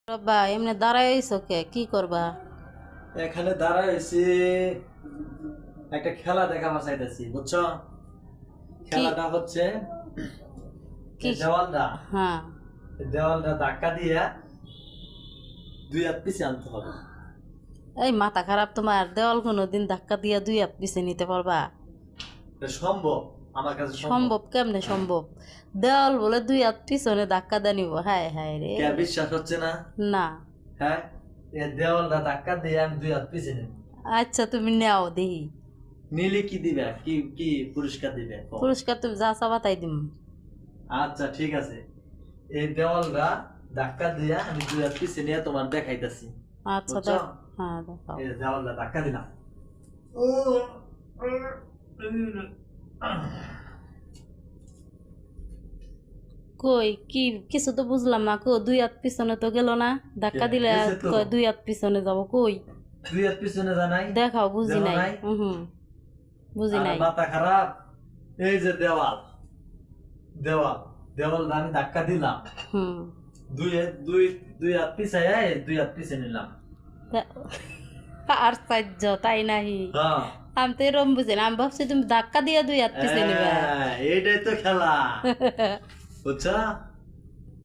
বাবা এমনি দাঁড়ায় হইছো কে কি করবা? এখানে দাঁড়ায় হয়েছি একটা খেলা দেখাবার চাইতেছি, বুঝছো? খেলাটা হচ্ছে কি? দেওয়ালটা হ্যাঁ। দেওয়ালটা ধাক্কা দিয়ে দুই হাত পিছিয়ে আনতে হবে। এই মাথা খারাপ তোমার? দেওয়াল কোনোদিন ধাক্কা দিয়া দুই হাত পিছে নিতে পারবা? এটা সম্ভব, আমার কাছে সম্ভব। সম্ভব কেমনে সম্ভব? দেওয়াল বলে দুই হাত পিছনে ধাক্কা দিয়ে নিব? হায় হায় রে। কে বিশ্বাস হচ্ছে না? না। হ্যাঁ, এই দেওয়ালটা ধাক্কা দিয়ে আমি দুই হাত পিছিয়ে নেব। আচ্ছা তুমি নেও দেখি। নিলে কি দিবে? কি কি পুরস্কার দিবে? পুরস্কার তুমি যা চাবা তাই দিম। আচ্ছা ঠিক আছে, এই দেওয়ালটা ধাক্কা দিয়ে আমি দুই হাত পিছিয়ে নিয়ে তোমার দেখাইতেছি। আচ্ছা বুঝছো? হ্যাঁ দেখাও। এই দেওয়ালটা ধাক্কা দিলাম। কই কি কিছু তো বুঝলাম না। দুই হাত পিছনে তো গেল না, ধাক্কা দিলে গেছে তো। কয় দুই হাত পিছনে যাব কই? দুই হাত পিছনে জানাই। দেখাও বুঝি দেখো নাই। নাই? বুঝি আর নাই। মাথা খারাপ। এই যে দেওয়াল, দেওয়াল দেওয়ালটা আমি ধাক্কা দিলাম। হুম। দুই দুই দুই হাত পিছায় দুই হাত পিছে নিলাম। আর সাহায্য তাই নাহি? হ্যাঁ, আমি তো এরম বুঝি না, আমি ভাবছি তুমি ধাক্কা দিয়ে দুই হাত পিছে নিবা। এইটাই তো খেলা, বুঝছো?